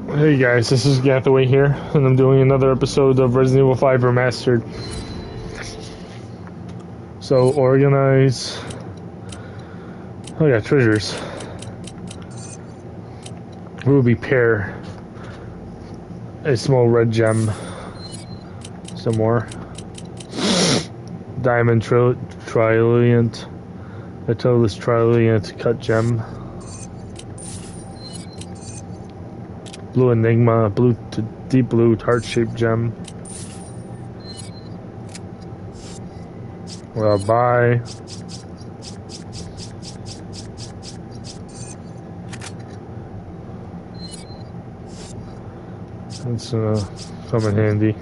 Hey guys, this is Gathaway here, and I'm doing another episode of Resident Evil 5 Remastered. So, organize... Oh yeah, treasures. Ruby pear. A small red gem. Some more. Diamond trilliant. A totalist trilliant cut gem. Blue enigma, deep blue heart-shaped gem. Well, buy. It's come in handy.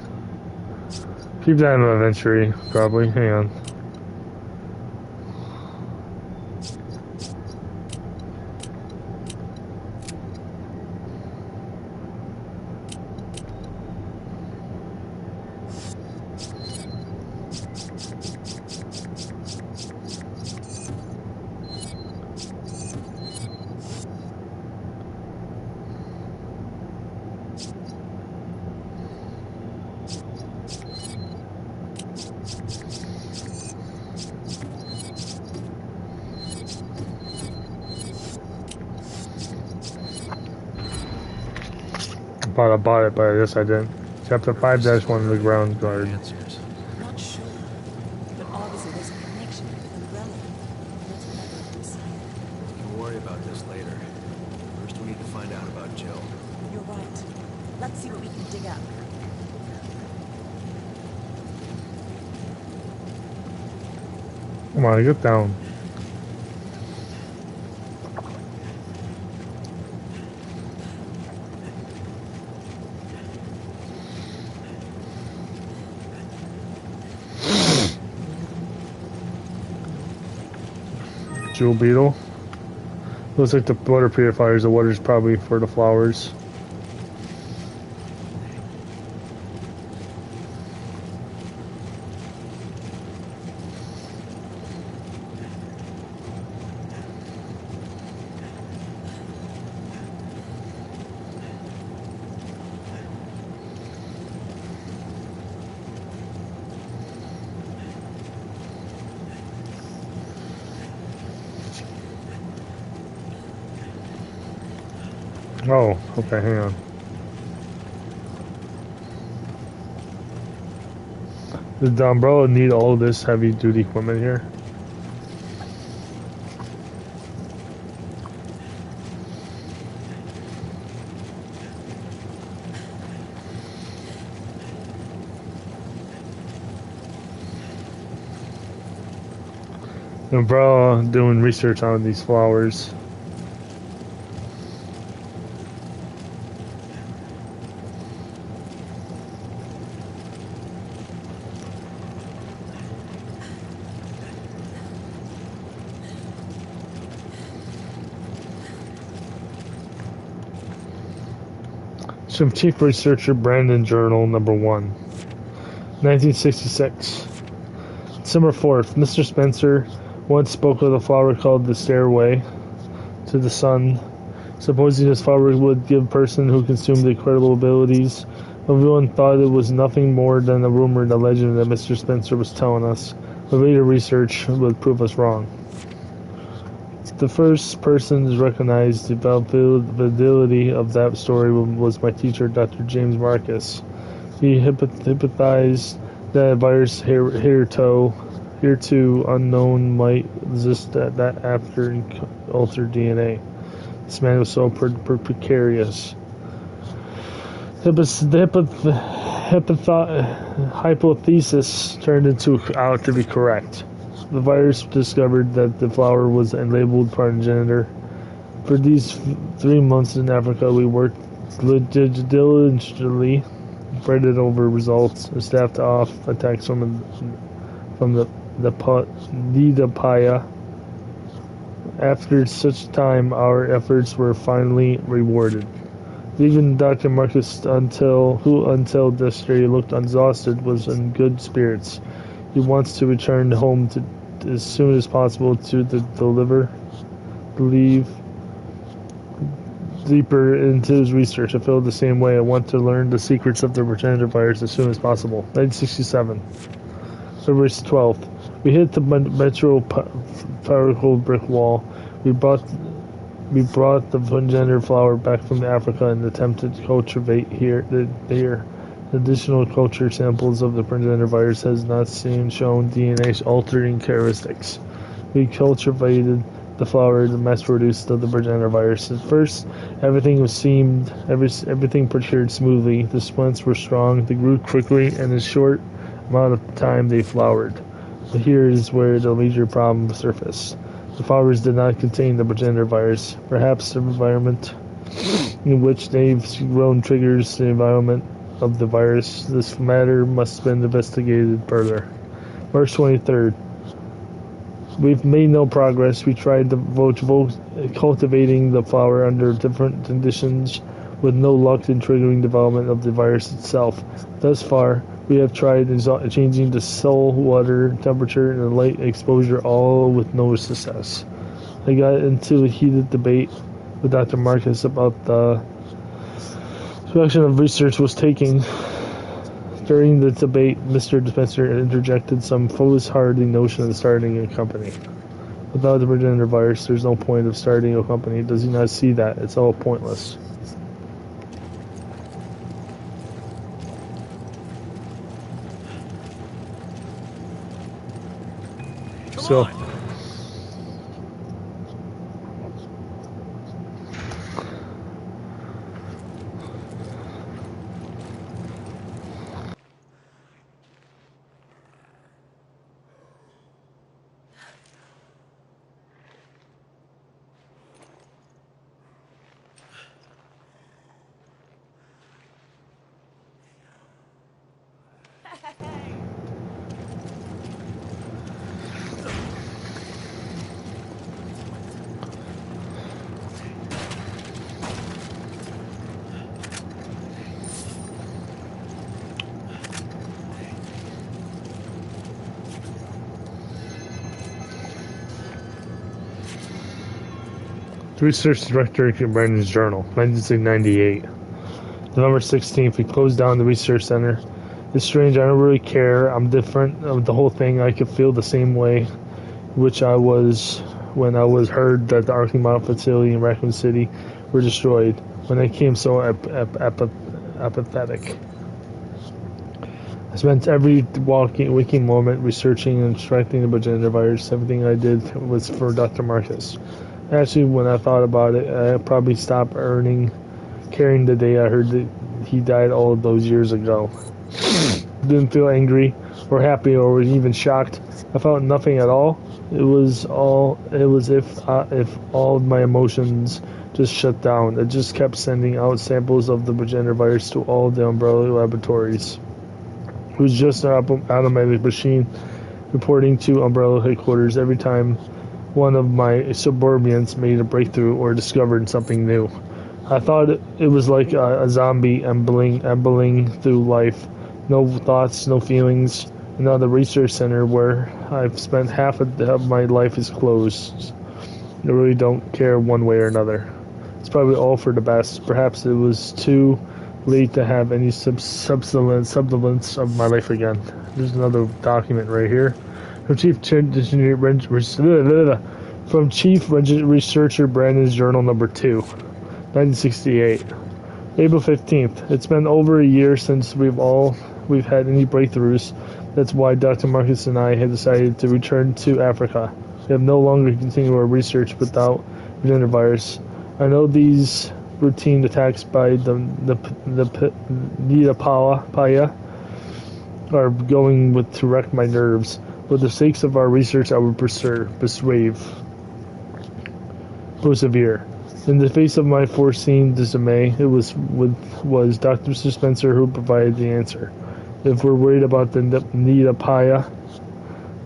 Keep that in my inventory, probably. Hang on. I bought it, but I guess I didn't. Chapter 5-1 of the ground guard. Answers. Not sure, but obviously there's a connection with Umbrella. Let's never decide. We'll worry about this later. First, we need to find out about Jill. You're right. Let's see what we can dig up. Come on, get down. Jewel beetle. Looks like the water purifiers. The water's probably for the flowers. Oh, okay, hang on. Does the umbrella need all of this heavy duty equipment here? The umbrella doing research on these flowers. From Chief Researcher Brandon Journal Number 1, 1966. December 4th, Mr. Spencer once spoke of a flower called the Stairway to the Sun, supposing this flower would give a person who consumed the incredible abilities. Everyone thought it was nothing more than a rumor and a legend that Mr. Spencer was telling us, but later research would prove us wrong. The first person to recognize the validity of that story was my teacher, Dr. James Marcus. He hypothesized that a virus hitherto unknown might exist that after altered DNA. This man was so precarious. The hypothesis turned out to be correct. The virus discovered that the flower was a labeled progenitor. For these 3 months in Africa, we worked diligently, fretted over results, and staffed off attacks from the Paya. After such time, our efforts were finally rewarded. Even Dr. Marcus, who until yesterday looked exhausted, was in good spirits. He wants to return home as soon as possible to leave deeper into his research. I feel the same way. I want to learn the secrets of the progenitor virus as soon as possible. 1967. February 12th. We hit the metro particle brick wall. We brought the progenitor flower back from Africa and attempted to cultivate here. Additional culture samples of the progenitor virus has not shown DNA altering characteristics. We cultivated the flower and mass-produced the progenitor virus. At first, everything procured smoothly. The plants were strong, they grew quickly, and in a short amount of time they flowered. But here is where the major problem surfaced. The flowers did not contain the progenitor virus. Perhaps the environment in which they've grown triggers the environment of the virus. This matter must have been investigated further. March 23rd. We've made no progress. We tried cultivating the flower under different conditions with no luck in triggering development of the virus itself. Thus far, we have tried changing the soil, water, temperature, and the light exposure, all with no success. I got into a heated debate with Dr. Marcus about the direction of research was taking. During the debate, Mr. Spencer interjected some foolhardy notion of starting a company. Without the progenitor virus, there's no point of starting a company. Does he not see that? It's all pointless. So, the research director of Brandon's Journal, 1998. November 16th, we closed down the research center. It's strange, I don't really care. I'm different of the whole thing. I could feel the same way which I was when I was heard that the Arctic Model facility in Raccoon City were destroyed, when I became so apathetic. I spent every waking moment researching and extracting the progenitor virus. Everything I did was for Dr. Marcus. Actually, when I thought about it, I probably stopped caring the day I heard that he died all of those years ago. Didn't feel angry or happy or even shocked. I felt nothing at all. It was if all of my emotions just shut down. It just kept sending out samples of the progenitor virus to all the Umbrella laboratories. It was just an automatic machine reporting to Umbrella headquarters every time one of my subordinates made a breakthrough or discovered something new. I thought it was like a zombie ambling through life. No thoughts, no feelings. And now the research center where I've spent half of my life is closed. I really don't care one way or another. It's probably all for the best. Perhaps it was too late to have any substance of my life again. There's another document right here. From Chief Researcher Brandon's Journal number 2, 1968. April 15th. It's been over a year since we've had any breakthroughs. That's why Dr. Marcus and I had decided to return to Africa. We have no longer continued our research without progenitor virus. I know these routine attacks by the Nidapaya are going to wreck my nerves. For the sakes of our research, I will persevere. In the face of my foreseen dismay, it was Dr. Spencer who provided the answer. If we're worried about the Nidapaya,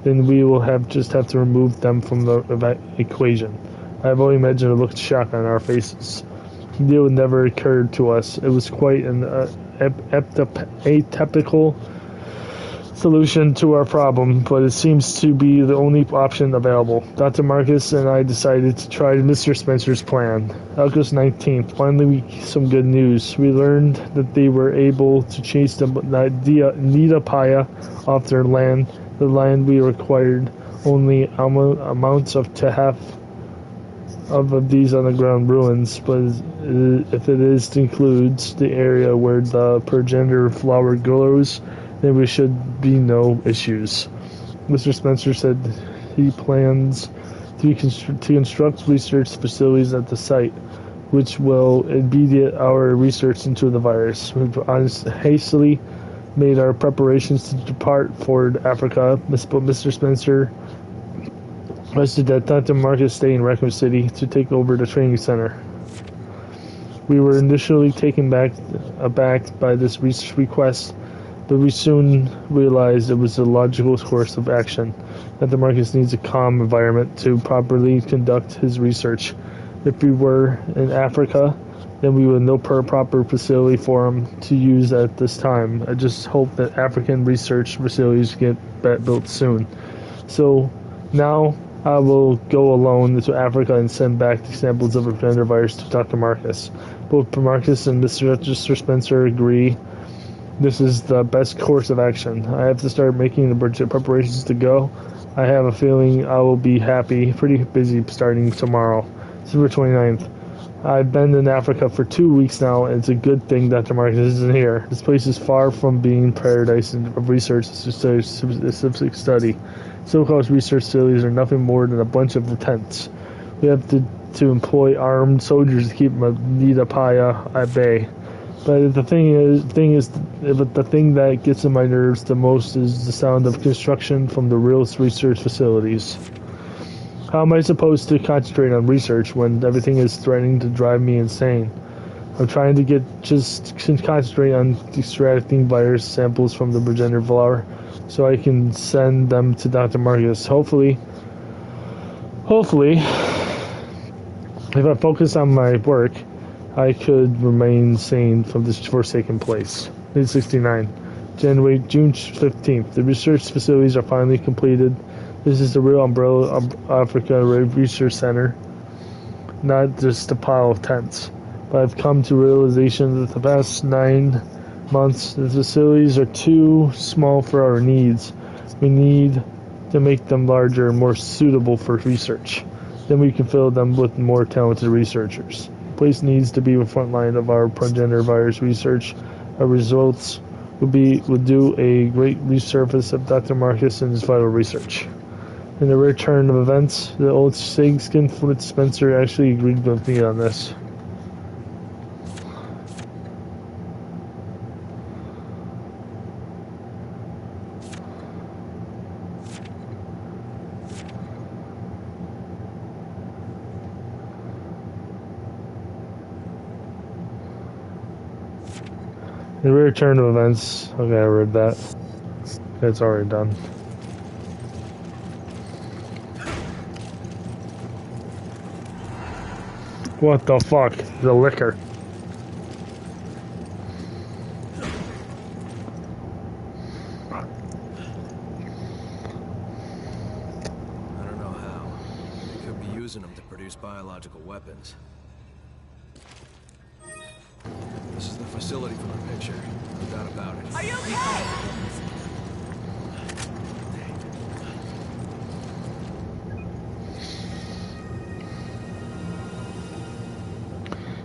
then we will have to remove them from the equation. I've only imagined a look of shock on our faces. It would never occurred to us. It was quite an atypical solution to our problem, but it seems to be the only option available. Dr. Marcus and I decided to try Mr. Spencer's plan. August 19th, finally some good news. We learned that they were able to chase the Nidapaya off their land, the land we required only amounts of to half of these underground ruins, but if it is includes the area where the progenitor flower grows, then we should be no issues. Mr. Spencer said he plans to construct research facilities at the site, which will impede our research into the virus. We've hastily made our preparations to depart for Africa, but Mr. Spencer requested that Dr. Marcus stay in Raccoon City to take over the training center. We were initially taken aback by this request, but we soon realized it was a logical course of action. Dr. Marcus needs a calm environment to properly conduct his research. If we were in Africa, then we would no proper facility for him to use at this time. I just hope that African research facilities get built soon. So now I will go alone to Africa and send back the samples of the virus to Dr. Marcus. Both Marcus and Mr. Spencer agree this is the best course of action. I have to start making the preparations to go. I have a feeling I will be pretty busy starting tomorrow, December 29th. I've been in Africa for 2 weeks now, and it's a good thing Dr. Marcus isn't here. This place is far from being paradise of research. It's just a specific study. So-called research facilities are nothing more than a bunch of tents. We have to employ armed soldiers to keep Nidapaya at bay. But the thing that gets in my nerves the most is the sound of construction from the real research facilities. How am I supposed to concentrate on research when everything is threatening to drive me insane? I'm trying to concentrate on extracting virus samples from the progenitor flower so I can send them to Dr. Marcus. Hopefully, if I focus on my work, I could remain sane from this forsaken place. 1969, June 15th. The research facilities are finally completed. This is the real umbrella Africa Research Center, not just a pile of tents. But I've come to realization that the past 9 months, the facilities are too small for our needs. We need to make them larger and more suitable for research. Then we can fill them with more talented researchers. The place needs to be the front line of our progenitor virus research. Our results would do a great resurface of Dr. Marcus and his vital research. In the return of events, the old skin-flint Spencer actually agreed with me on this. The return of events. Okay, I read that. It's already done. What the fuck? The liquor. I don't know how. They could be using them to produce biological weapons. This is the facility from the picture. No doubt about it. Are you okay?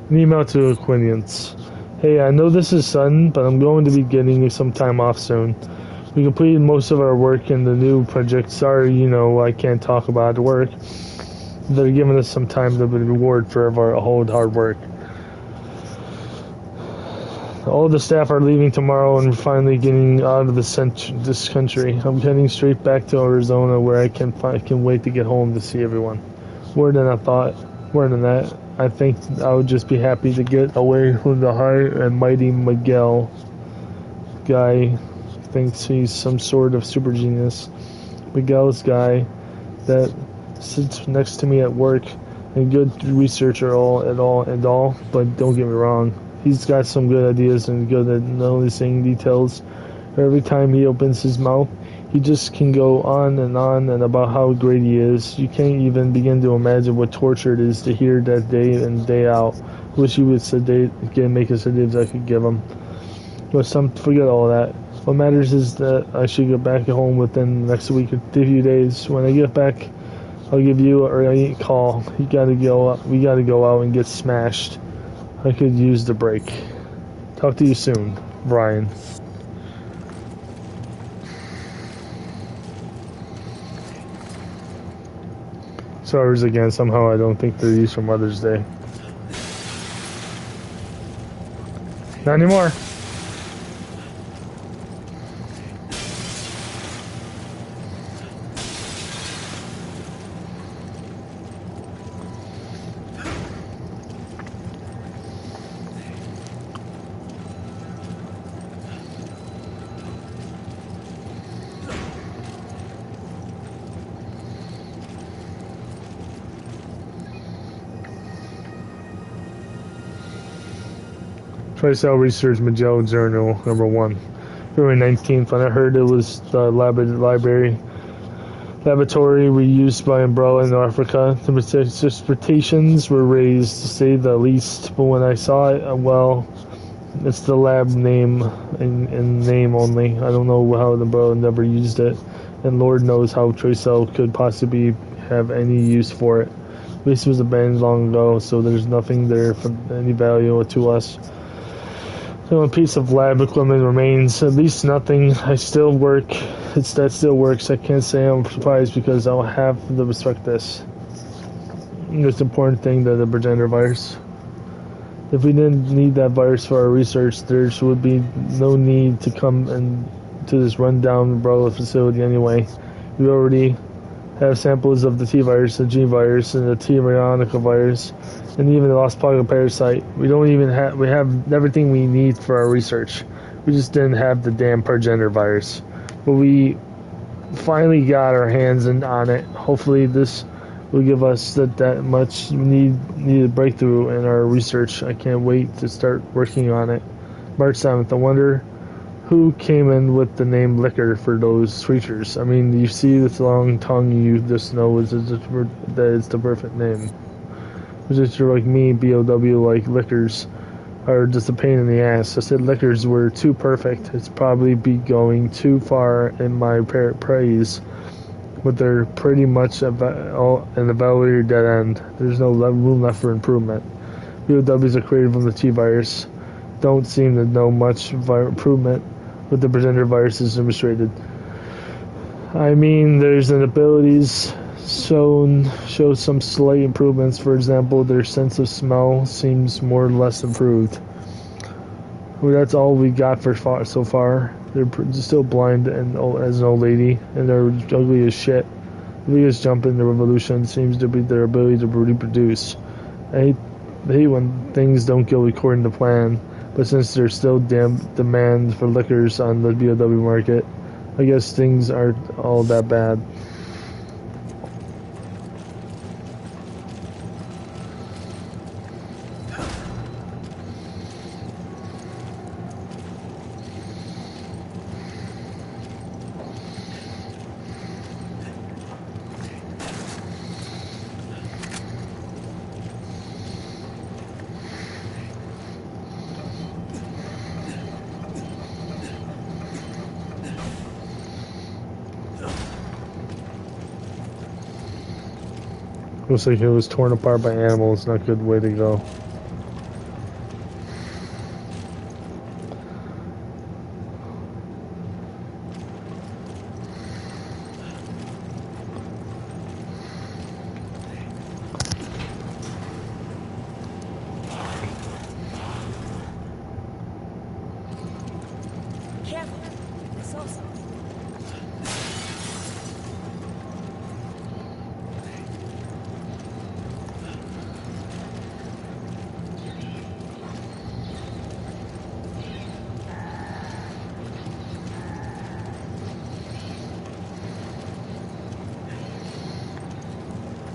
An email to acquaintance. Hey, I know this is sudden, but I'm going to be getting some time off soon. We completed most of our work in the new project. Sorry, I can't talk about the work. They're giving us some time to be reward for our whole hard work. All the staff are leaving tomorrow and finally getting out of this country. I'm heading straight back to Arizona where I can wait to get home to see everyone. More than that, I think I would just be happy to get away from the high and mighty Miguel guy. Thinks he's some sort of super genius. Miguel's guy that sits next to me at work and good researcher and all, but don't get me wrong. He's got some good ideas and good at noticing details Every time he opens his mouth, he just can go on and about how great he is. You can't even begin to imagine what torture it is to hear that day in, day out. Wish he would sedate, again, make a sedatives I could give him. But forget all that. What matters is that I should get back home within the next week or few days. When I get back, I'll give you a call. We gotta go out and get smashed. I could use the break. Talk to you soon, Brian. Stars again. Somehow I don't think they're used for Mother's Day. Not anymore. Tricell Research Magellan Journal, #1. February 19th, when I heard it was the laboratory reused by Umbrella in Africa, the expectations were raised, to say the least. But when I saw it, well, it's the lab name in name only. I don't know how the Umbrella never used it, and Lord knows how Tricell could possibly have any use for it. At least it was abandoned long ago, so there's nothing there for any value to us. The only piece of lab equipment remains, at least nothing. That still works. I can't say I'm surprised because I'll have to respect this. The most important thing, that the progenitor virus. If we didn't need that virus for our research, there would be no need to come to this rundown umbrella facility anyway. We already have samples of the T virus, the G virus, and the T Rionica virus, and even the lost pocket parasite. We have everything we need for our research. We just didn't have the damn progenitor virus. But we finally got our hands on it. Hopefully this will give us that much needed breakthrough in our research. I can't wait to start working on it. March 7th, I wonder who came in with the name Liquor for those creatures. I mean, you see this long tongue, you just know that it's the perfect name. Just like me, BOW, like Liquors are just a pain in the ass. I said Liquors were too perfect. It's probably be going too far in my praise. But they're pretty much an evaluated dead end. There's no room left for improvement. BOWs are created from the T-virus. Don't seem to know much improvement with the progenitor virus is demonstrated. I mean, there's an abilities show some slight improvements. For example, their sense of smell seems more or less improved. Well, that's all we got so far. They're still blind and as an old lady, and they're ugly as shit. The biggest jump in the revolution seems to be their ability to reproduce. I hate when things don't go according to plan, but since there's still demand for liquors on the BOW market, I guess things aren't all that bad. Looks like it was torn apart by animals. Not a good way to go. Careful. I saw something.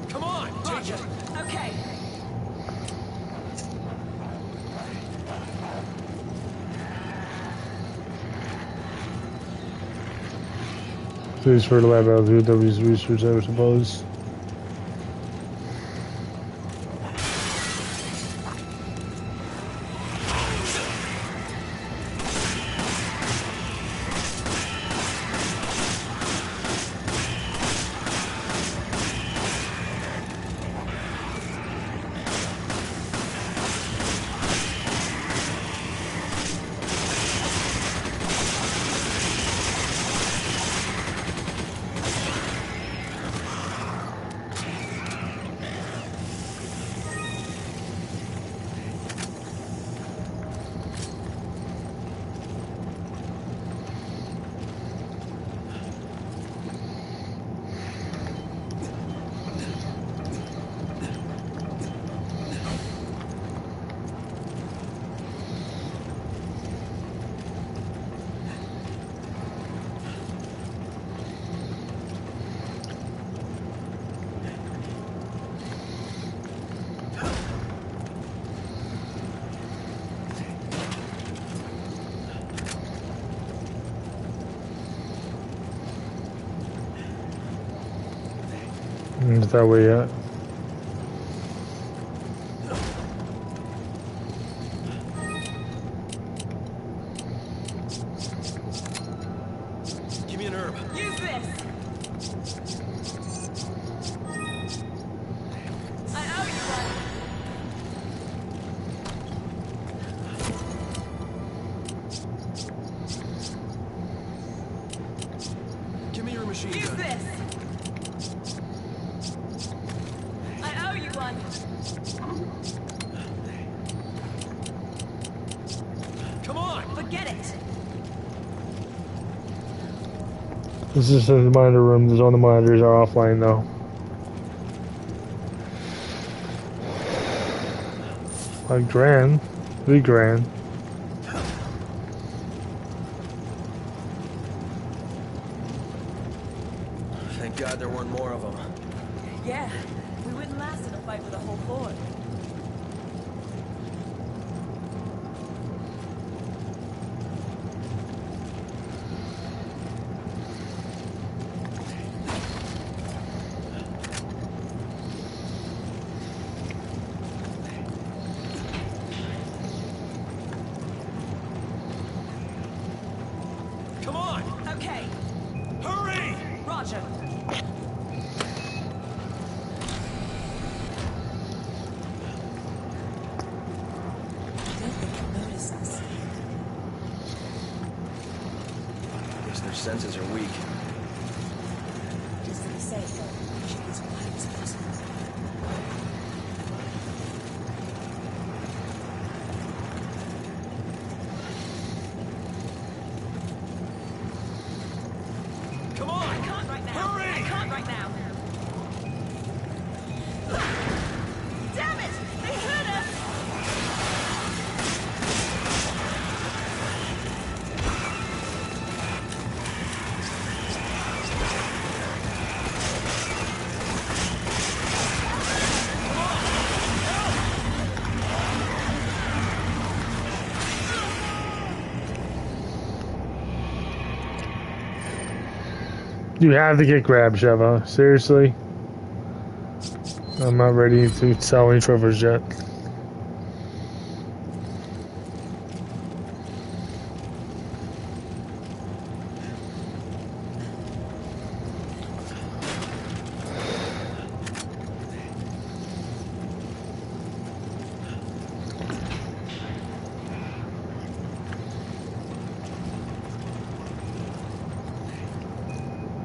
Come on, take it. Okay. Please for the lab LW's research, I suppose. Is that way yet? Give me an herb. Use this! I owe you one! Give me your machine Use gun. this! I owe you one! Come on! Forget it! This is the monitor room. There's all the monitors are offline though. $5,000, $3,000. Thank God there weren't more of them. Yeah, we wouldn't last in a fight with a whole horde. Come on! Okay, Hurry! Roger. I don't think they'll notice us. Guess their senses are weak. Just to be safe, we should be as quiet as possible. Come on! I can't right now. Hurry! I can't right now. Damn it! They heard us! You have to get grabbed, Sheva. Seriously? I'm not ready to sell any trophies yet.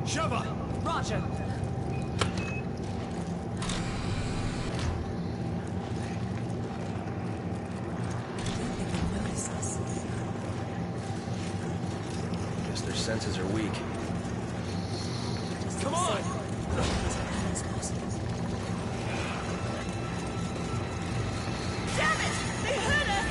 Sheva! Roger. Guess their senses are weak. Just to Come be on! safe, we should be as quiet as possible. Damn it! They heard us!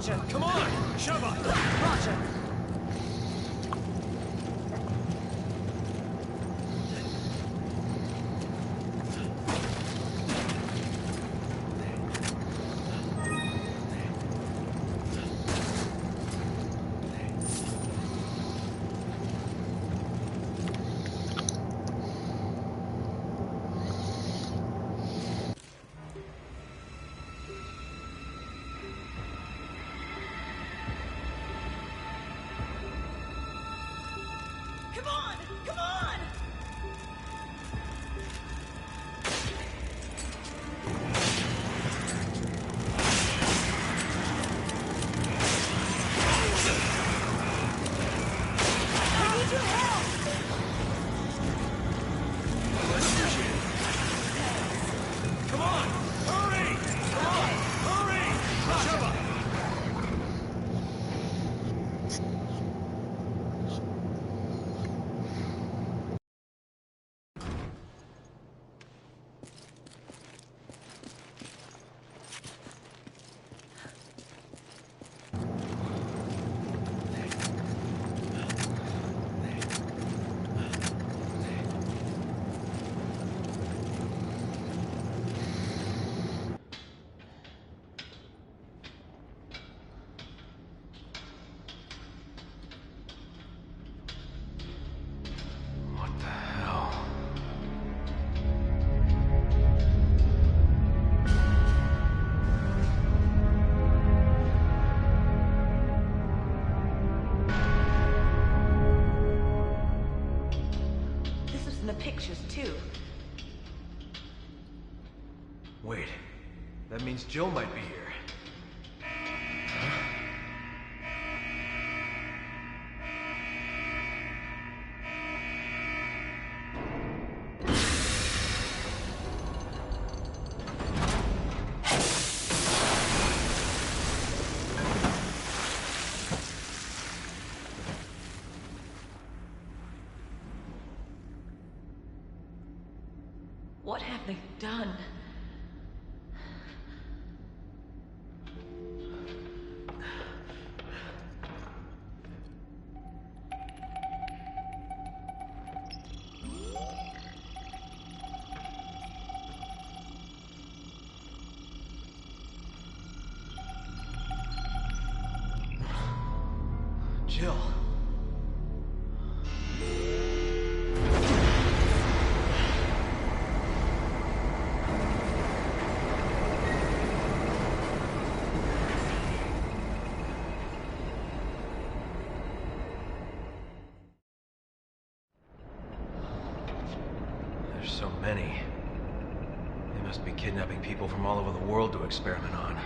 Roger. Come on! Shove up! Roger. Come on! Come on! I need your help! Let's push it. Come on! Hurry! Come on! Hurry! Shove up! What the hell? This was in the pictures, too. Wait, that means Jill might be here. What have they done? Jill. There's so many. They must be kidnapping people from all over the world to experiment on.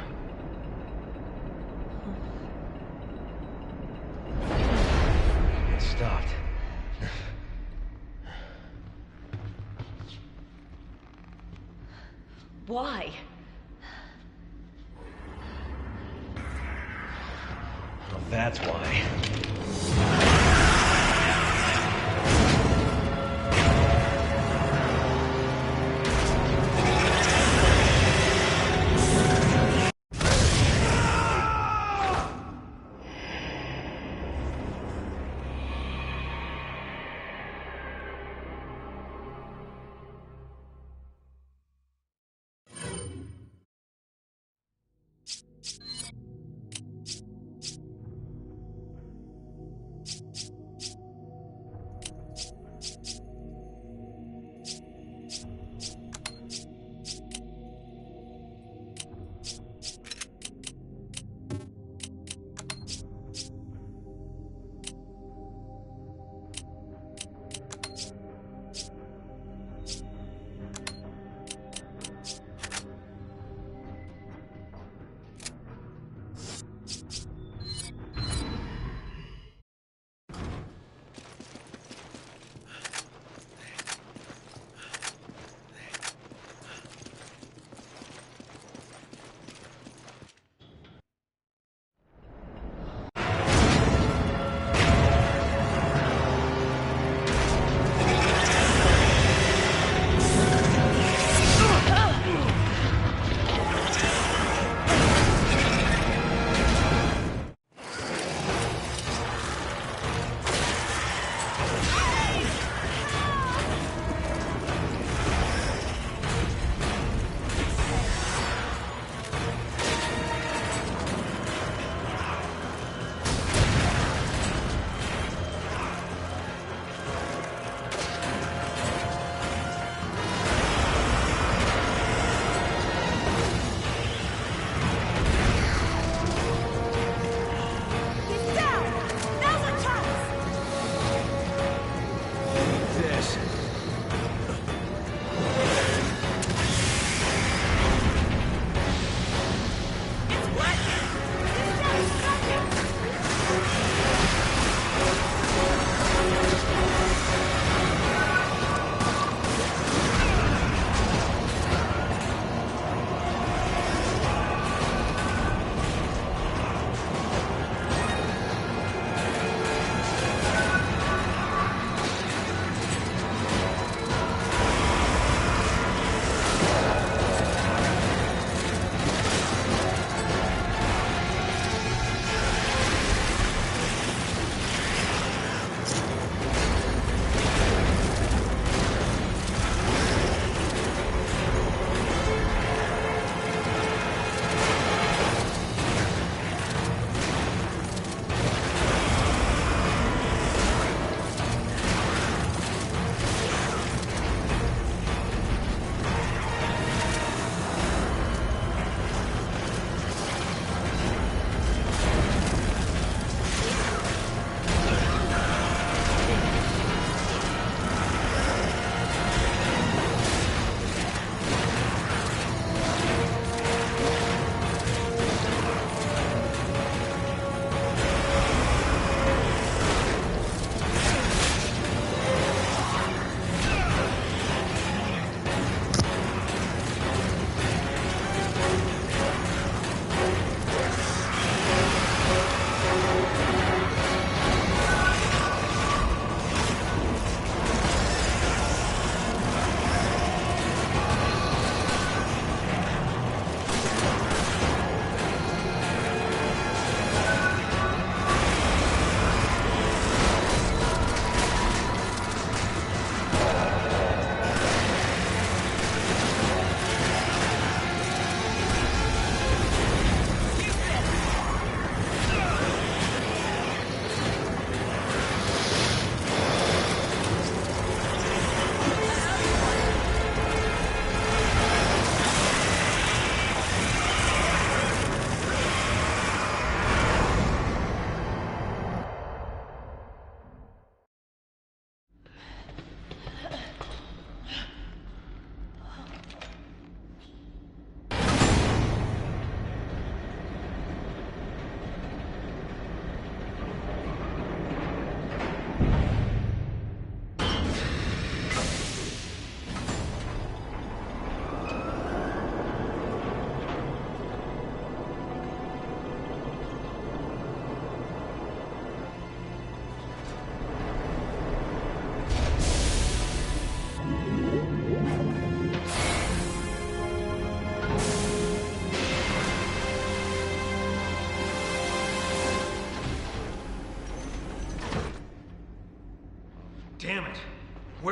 It stopped. Why? Well, that's why.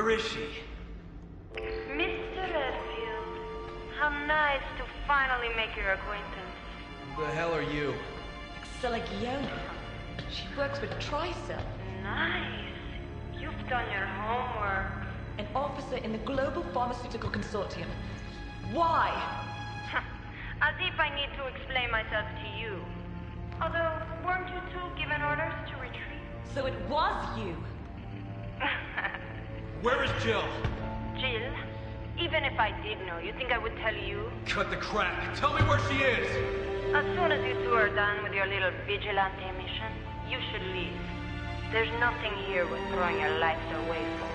Where is she? Mr. Redfield, how nice to finally make your acquaintance. Who the hell are you? Selegiona. She works with Tricell, Nice. You've done your homework. an officer in the Global Pharmaceutical Consortium. Why? As if I need to explain myself to you. Although, weren't you two given orders to retreat? So it was you. Where is Jill? Jill, even if I did know, you think I would tell you? Cut the crap. Tell me where she is. As soon as you two are done with your little vigilante mission, you should leave. There's nothing here worth throwing your lives away for.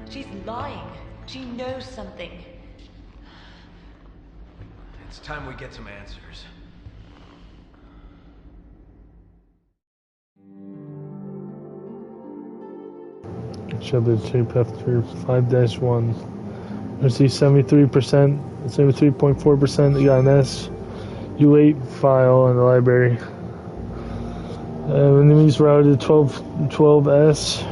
She's lying. She knows something. It's time we get some answers. Should tape after 5-1. I see 73%, 73.4%. You got an S. U8 file in the library. Enemies routed 12S.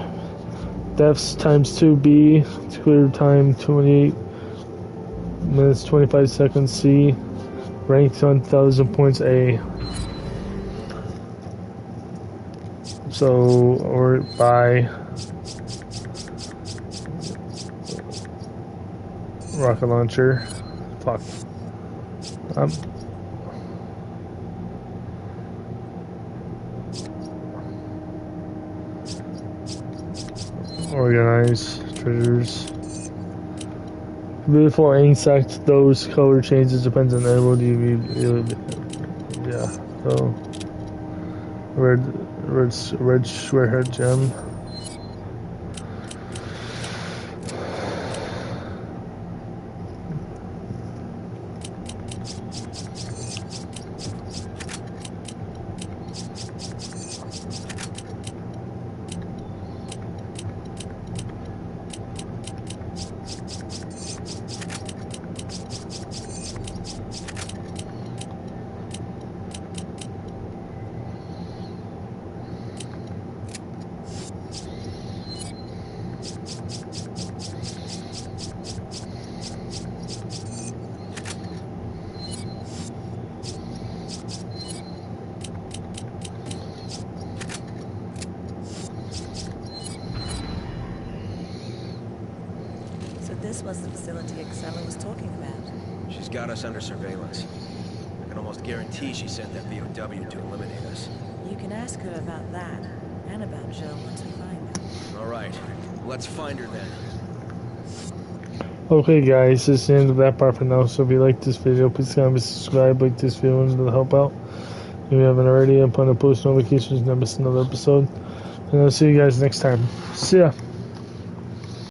Deaths times 2B. Clear time 28 minutes 25 seconds C. Ranked 1,000 points A. So, or by rocket launcher. Fuck. Organize treasures. Beautiful insect. Those color changes depends on animal. Yeah. So red swearhead gem. This was the facility Excella was talking about. She's got us under surveillance. I can almost guarantee she sent that VOW to eliminate us. You can ask her about that, and about Jill once we find her. All right, let's find her then. Okay guys, this is the end of that part for now. So if you like this video, please comment, subscribe, like this video, and it'll help out. If you haven't already, I'm putting post notifications, never miss another episode. And I'll see you guys next time. See ya.